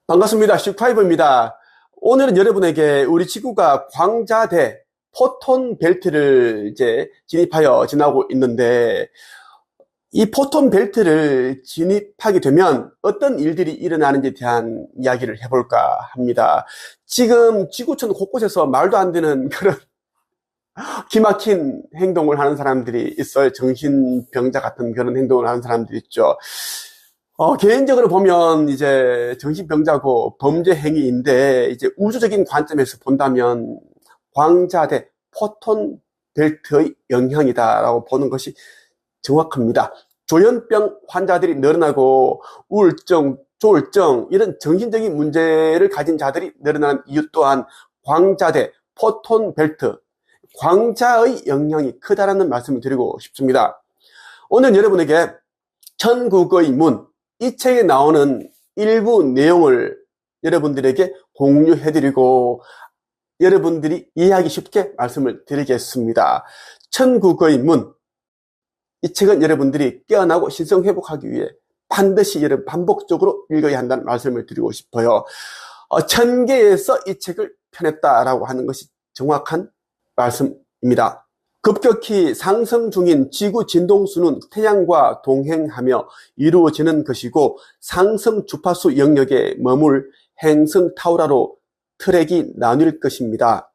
반갑습니다. 슈파이브입니다. 오늘은 여러분에게 우리 지구가 광자대 포톤 벨트를 이제 진입하여 지나고 있는데, 이 포톤 벨트를 진입하게 되면 어떤 일들이 일어나는지에 대한 이야기를 해볼까 합니다. 지금 지구촌 곳곳에서 말도 안 되는 그런 기막힌 행동을 하는 사람들이 있어요. 정신병자 같은 그런 행동을 하는 사람들이 있죠. 개인적으로 보면 이제 정신병자고 범죄 행위인데, 이제 우주적인 관점에서 본다면 광자대 포톤 벨트의 영향이다라고 보는 것이 정확합니다. 조현병 환자들이 늘어나고 우울증, 조울증 이런 정신적인 문제를 가진 자들이 늘어나는 이유 또한 광자대 포톤 벨트, 광자의 영향이 크다라는 말씀을 드리고 싶습니다. 오늘 여러분에게 천국의 문, 이 책에 나오는 일부 내용을 여러분들에게 공유해드리고 여러분들이 이해하기 쉽게 말씀을 드리겠습니다. 천국의 문, 이 책은 여러분들이 깨어나고 신성회복하기 위해 반드시 여러분 반복적으로 읽어야 한다는 말씀을 드리고 싶어요. 천계에서 이 책을 펴냈다라고 하는 것이 정확한 말씀입니다. 급격히 상승 중인 지구 진동수는 태양과 동행하며 이루어지는 것이고, 상승 주파수 영역에 머물 행성 타우라로 트랙이 나뉠 것입니다.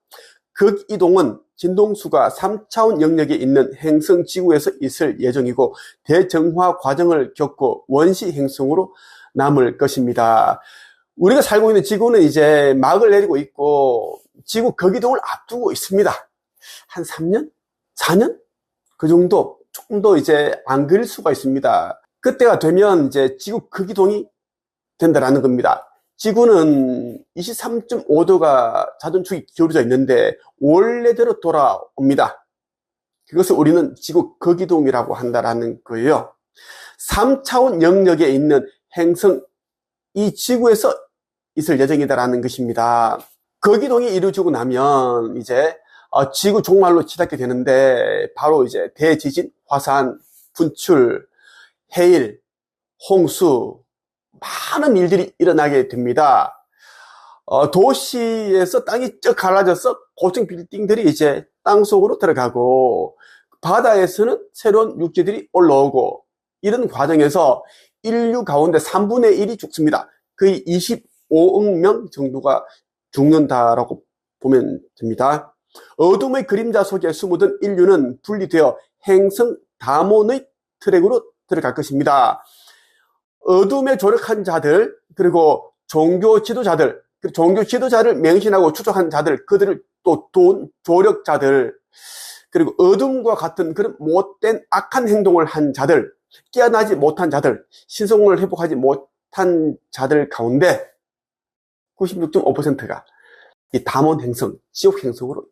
극이동은 진동수가 3차원 영역에 있는 행성 지구에서 있을 예정이고, 대정화 과정을 겪고 원시 행성으로 남을 것입니다. 우리가 살고 있는 지구는 이제 막을 내리고 있고 지구 극이동을 앞두고 있습니다. 한 3년? 4년? 그 정도, 조금 더 이제 안 그릴 수가 있습니다. 그때가 되면 이제 지구 극이동이 된다라는 겁니다. 지구는 23.5도가 자전축이 기울어져 있는데 원래대로 돌아옵니다. 그것을 우리는 지구 극이동이라고 한다라는 거예요. 3차원 영역에 있는 행성, 이 지구에서 있을 예정이다라는 것입니다. 극이동이 이루어지고 나면 이제 지구 종말로 치닫게 되는데, 바로 이제 대지진, 화산, 분출, 해일, 홍수, 많은 일들이 일어나게 됩니다. 도시에서 땅이 쩍 갈라져서 고층 빌딩들이 이제 땅속으로 들어가고, 바다에서는 새로운 육지들이 올라오고, 이런 과정에서 인류 가운데 3분의 1이 죽습니다. 거의 25억 명 정도가 죽는다라고 보면 됩니다. 어둠의 그림자 속에 숨어든 인류는 분리되어 행성 다몬의 트랙으로 들어갈 것입니다. 어둠에 조력한 자들, 그리고 종교 지도자들, 종교 지도자를 맹신하고 추종한 자들, 그들을 또 돈 조력자들, 그리고 어둠과 같은 그런 못된 악한 행동을 한 자들, 깨어나지 못한 자들, 신성을 회복하지 못한 자들 가운데 96.5%가 이 다몬 행성, 지옥 행성으로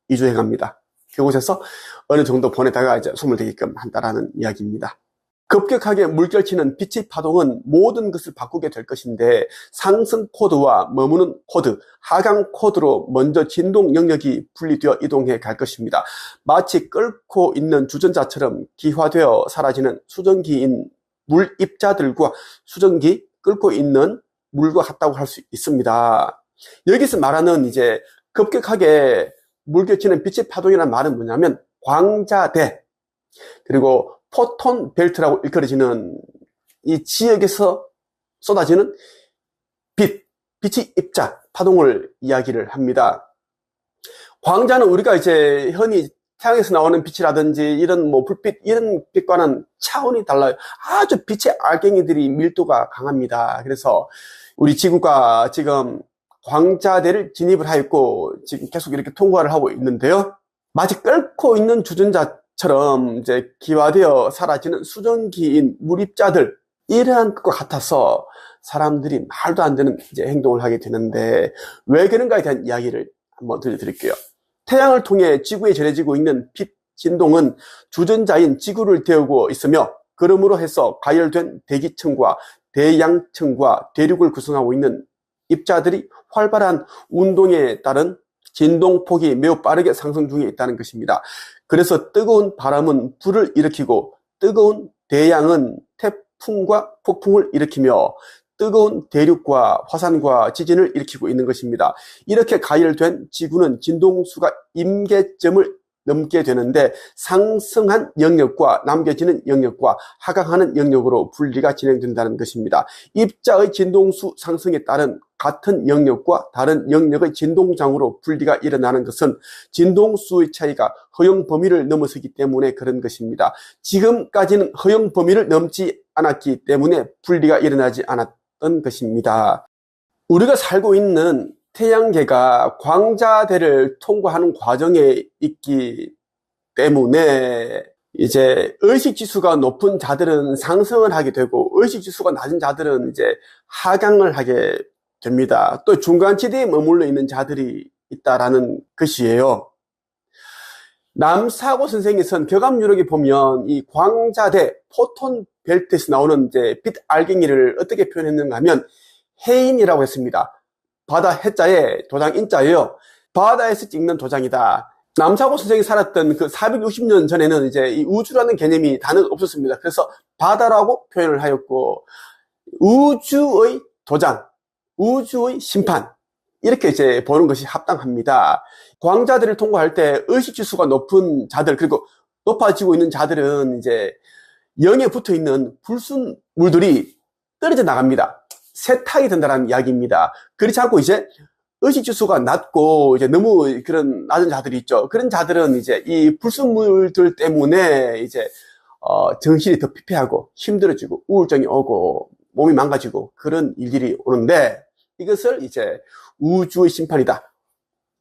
이주해 갑니다. 그곳에서 어느 정도 보내다가 이제 소멸 되게끔 한다라는 이야기입니다. 급격하게 물결치는 빛의 파동은 모든 것을 바꾸게 될 것인데, 상승 코드와 머무는 코드, 하강 코드로 먼저 진동 영역이 분리되어 이동해 갈 것입니다. 마치 끓고 있는 주전자처럼 기화되어 사라지는 수증기인 물 입자들과 수증기, 끓고 있는 물과 같다고 할 수 있습니다. 여기서 말하는 이제 급격하게 물결치는 빛의 파동이라는 말은 뭐냐면, 광자대, 그리고 포톤 벨트라고 일컬어지는 이 지역에서 쏟아지는 빛의 입자, 파동을 이야기를 합니다. 광자는 우리가 이제 흔히 태양에서 나오는 빛이라든지 이런 불빛, 이런 빛과는 차원이 달라요. 아주 빛의 알갱이들이 밀도가 강합니다. 그래서 우리 지구가 지금 광자대를 진입을 하였고, 지금 계속 이렇게 통과를 하고 있는데요. 마치 끓고 있는 주전자처럼 이제 기화되어 사라지는 수증기인 물입자들, 이러한 것과 같아서 사람들이 말도 안 되는 이제 행동을 하게 되는데, 왜 그런가에 대한 이야기를 한번 들려드릴게요. 태양을 통해 지구에 전해지고 있는 빛 진동은 주전자인 지구를 데우고 있으며, 그러므로 해서 가열된 대기층과 대양층과 대륙을 구성하고 있는 입자들이 활발한 운동에 따른 진동폭이 매우 빠르게 상승 중에 있다는 것입니다. 그래서 뜨거운 바람은 불을 일으키고, 뜨거운 대양은 태풍과 폭풍을 일으키며, 뜨거운 대륙과 화산과 지진을 일으키고 있는 것입니다. 이렇게 가열된 지구는 진동수가 임계점을 넘게 되는데 상승한 영역과 남겨지는 영역과 하강하는 영역으로 분리가 진행된다는 것입니다. 입자의 진동수 상승에 따른 같은 영역과 다른 영역의 진동장으로 분리가 일어나는 것은 진동수의 차이가 허용 범위를 넘어서기 때문에 그런 것입니다. 지금까지는 허용 범위를 넘지 않았기 때문에 분리가 일어나지 않았던 것입니다. 우리가 살고 있는 태양계가 광자대를 통과하는 과정에 있기 때문에 이제 의식지수가 높은 자들은 상승을 하게 되고 의식지수가 낮은 자들은 이제 하강을 하게 됩니다. 또 중간지대에 머물러 있는 자들이 있다라는 것이에요. 남사고 선생이 쓴 격암유력에 보면 이 광자대 포톤 벨트에서 나오는 이제 빛 알갱이를 어떻게 표현했는가 하면 해인이라고 했습니다. 바다 해자에 도장 인자예요. 바다에서 찍는 도장이다. 남사고 선생이 살았던 그 460년 전에는 이제 이 우주라는 개념이 단어가 없었습니다. 그래서 바다라고 표현을 하였고, 우주의 도장, 우주의 심판, 이렇게 이제 보는 것이 합당합니다. 광자들을 통과할 때 의식지수가 높은 자들, 그리고 높아지고 있는 자들은 이제 영에 붙어 있는 불순물들이 떨어져 나갑니다. 세탁이 된다는 이야기입니다. 그렇지 않고 이제 의식지수가 낮고 이제 너무 그런 낮은 자들이 있죠. 그런 자들은 이제 이 불순물들 때문에 이제 정신이 더 피폐하고 힘들어지고 우울증이 오고 몸이 망가지고 그런 일들이 오는데, 이것을 이제 우주의 심판이다,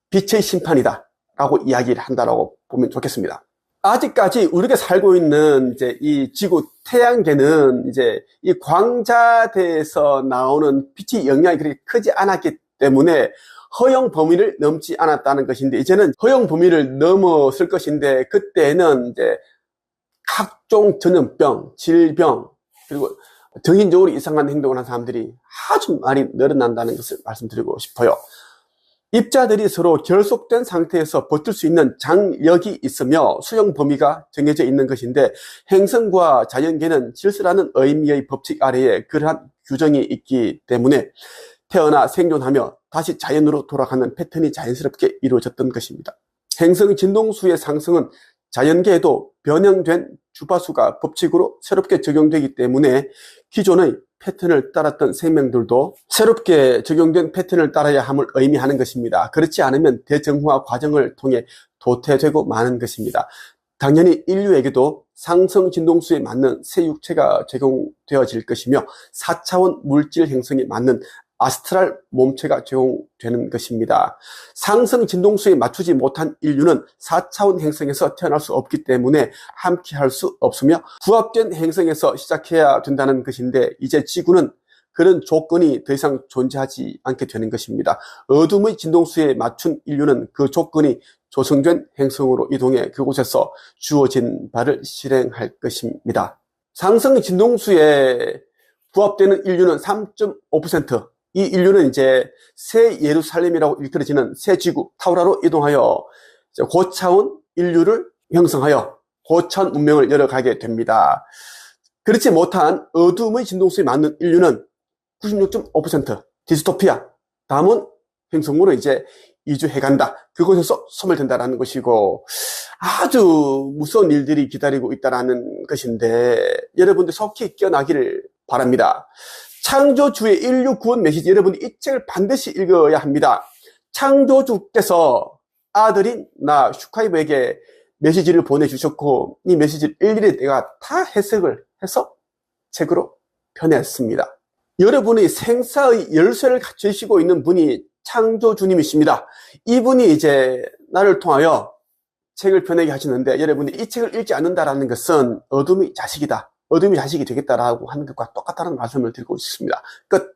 빛의 심판이다 라고 이야기를 한다라고 보면 좋겠습니다. 아직까지 우리가 살고 있는 이제 이 지구 태양계는 이제 이 광자대에서 나오는 빛의 영향이 그렇게 크지 않았기 때문에 허용 범위를 넘지 않았다는 것인데, 이제는 허용 범위를 넘었을 것인데, 그때는 이제 각종 전염병, 질병, 그리고 정신적으로 이상한 행동을 하는 사람들이 아주 많이 늘어난다는 것을 말씀드리고 싶어요. 입자들이 서로 결속된 상태에서 버틸 수 있는 장력이 있으며 수용 범위가 정해져 있는 것인데, 행성과 자연계는 질서라는 의미의 법칙 아래에 그러한 규정이 있기 때문에 태어나 생존하며 다시 자연으로 돌아가는 패턴이 자연스럽게 이루어졌던 것입니다. 행성 진동수의 상승은 자연계에도 변형된 주파수가 법칙으로 새롭게 적용되기 때문에 기존의 패턴을 따랐던 생명들도 새롭게 적용된 패턴을 따라야 함을 의미하는 것입니다. 그렇지 않으면 대정화 과정을 통해 도태되고 마는 것입니다. 당연히 인류에게도 상승 진동수에 맞는 새 육체가 제공되어질 것이며 4차원 물질 행성에 맞는 아스트랄 몸체가 제공되는 것입니다. 상승 진동수에 맞추지 못한 인류는 4차원 행성에서 태어날 수 없기 때문에 함께 할 수 없으며 부합된 행성에서 시작해야 된다는 것인데, 이제 지구는 그런 조건이 더 이상 존재하지 않게 되는 것입니다. 어둠의 진동수에 맞춘 인류는 그 조건이 조성된 행성으로 이동해 그곳에서 주어진 바를 실행할 것입니다. 상승 진동수에 부합되는 인류는 3.5%, 이 인류는 이제 새 예루살렘이라고 일컬어지는 새 지구 타우라로 이동하여 고차원 인류를 형성하여 고차원 문명을 열어가게 됩니다. 그렇지 못한 어둠의 진동수에 맞는 인류는 96.5% 디스토피아, 다음은 행성으로 이제 이주해간다, 그곳에서 소멸된다라는 것이고, 아주 무서운 일들이 기다리고 있다라는 것인데, 여러분들 속히 깨어나기를 바랍니다. 창조주의 인류 구원 메시지, 여러분이 이 책을 반드시 읽어야 합니다. 창조주께서 아들인 나 슈카이브에게 메시지를 보내주셨고, 이 메시지를 일일이 내가 다 해석을 해서 책으로 펴냈습니다. 여러분이 생사의 열쇠를 가지시고 있는 분이 창조주님이십니다. 이분이 이제 나를 통하여 책을 펴내게 하시는데, 여러분이 이 책을 읽지 않는다라는 것은 어둠의 자식이다, 어둠의 자식이 되겠다라고 하는 것과 똑같다는 말씀을 드리고 있습니다. 끝.